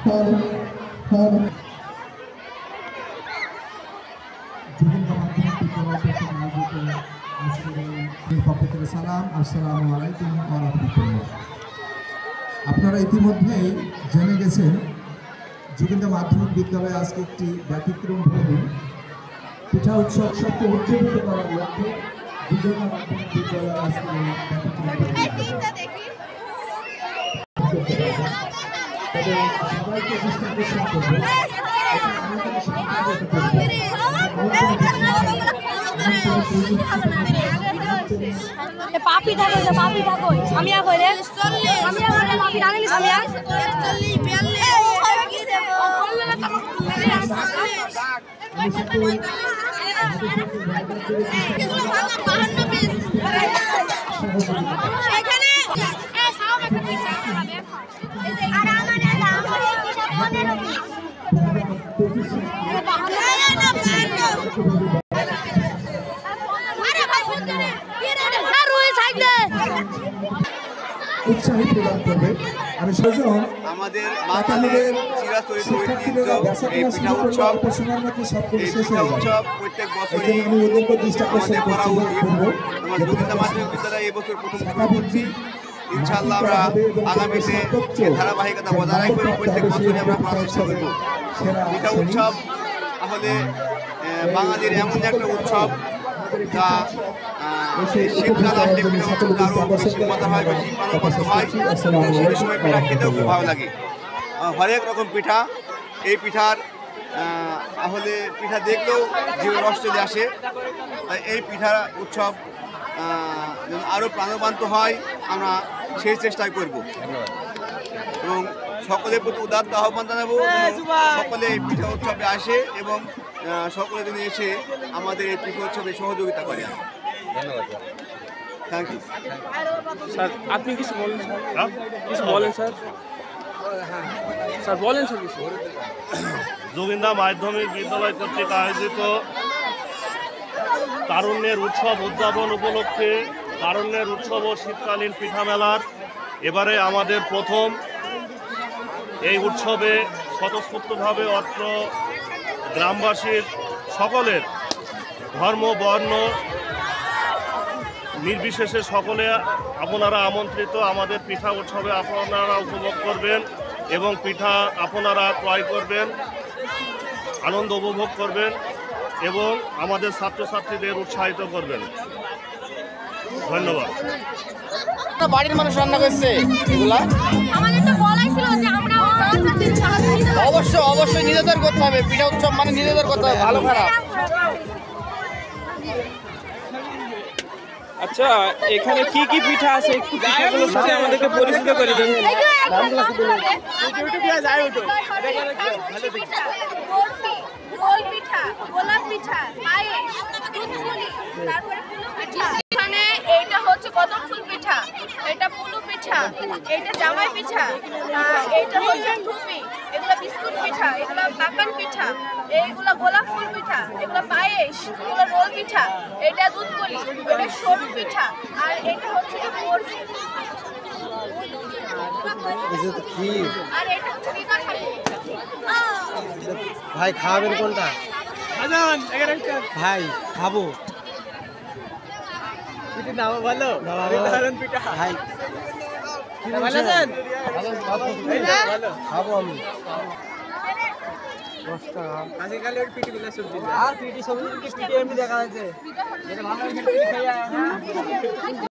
আপনারা ইতিমধ্যেই জেনে গেছেন যোগিন্দা মাধ্যমিক বিদ্যালয়ে আজকে একটি ব্যতিক্রম ভূমি পিঠা উৎসবকে উজ্জীবিত করার লক্ষ্যে যোগিন্দা মাধ্যমিক বিদ্যালয়ে আজকে সবাইকে দৃষ্টি করবো পাপি থাকো পাপি থাকো আমি কইলে আমি কইলে পাপি রানি আমি 42 উৎসাহিত প্রদান করবে। আমি সজন আমাদের মাতালের চিরাচরিত ঐতিহ্য এই পিঠা উৎসব প্রত্যেক বছরই আমাদের করা উচিত। আমরা যোগিন্দা মাধ্যমিক বিদ্যালয়ে এবছর প্রথম করছি। ইনশাআল্লাহ আমরা আগামীতে ধারাবাহিকতা বজায় রাখবো এবং প্রত্যেক বছরই আমরা করার চেষ্টা করব। পিঠা উৎসব আসলে বাঙালির এমন একটা উৎসব যা শীতকাল আসলে পিঠা উৎসবটা আরও বেশি মজা হয়, বেশি প্রাণবন্ত হয়। শীতের সময় পিঠা খেতেও খুব ভালো লাগে। হরেক রকম পিঠা, এই পিঠার আসলে পিঠা দেখলেও জীবন রস চলে আসে। এই পিঠা উৎসব যেন আরও প্রাণবন্ত হয় আমরা সেই চেষ্টাই করব এবং সকলের প্রতি উদাত্ত আহ্বান জানাবো সকলে এই পিঠা উৎসবে আসে এবং সকলে যেন এসে আমাদের এই পিঠা উৎসবে সহযোগিতা করে। ধন্যবাদ থ্যাংক ইউ স্যার। আপনি কিছু বলেন স্যার, কিছু বলেন স্যার। স্যার বলেন স্যার কিছু। যোগিন্দা মাধ্যমিক বিদ্যালয় কর্তৃক আয়োজিত তারুণ্যের উৎসব উদযাপন উপলক্ষে তারুণ্যের উৎসব ও শীতকালীন পিঠা মেলার এবারে আমাদের প্রথম। এই উৎসবে স্বতঃস্ফূর্তভাবে অত্র গ্রামবাসীর সকলের ধর্ম বর্ণ নির্বিশেষে সকলে আপনারা আমন্ত্রিত। আমাদের পিঠা উৎসবে আপনারা উপভোগ করবেন এবং পিঠা আপনারা ক্রয় করবেন, আনন্দ উপভোগ করবেন এবং আমাদের ছাত্রছাত্রীদের উৎসাহিত করবেন। ধন্যবাদ। বাড়ির মানুষ রান্না করছে এগুলা, অবশ্যই নিজেদের করতে হবে। পিঠা উৎসব মানে নিজেদের করতে হবে, ভালো খারাপ। আচ্ছা, এখানে কি কি পিঠা আছে একটু পিঠাগুলোর সাথে আমাদেরকে পরিচিত করে দেন। এইটা হচ্ছে কদম ফুল পিঠা, এটা পুলু পিঠা, এটা জামাই পিঠা, এইটা হচ্ছে ধুপি, এগুলা বিস্কুট পিঠা, এগুলা পাকান পিঠা, এইগুলা গোলাপ ফুল পিঠা, এগুলা পায়েস, এগুলা রোল পিঠা, এটা দুধপুলি, এটা সরু পিঠা, আর এটা হচ্ছে বরফি, আর এটা হচ্ছে পিঠা খালি। ভাই খাবেন কোনটা? ভাই খাবো পিঠা ভালো পিঠা ভাই খাবো আমি। 10 টাকা আজকাল পিঠি বিলা সবজি আর পিঠি সবজি পিঠি এমনি দেখা যাচ্ছে।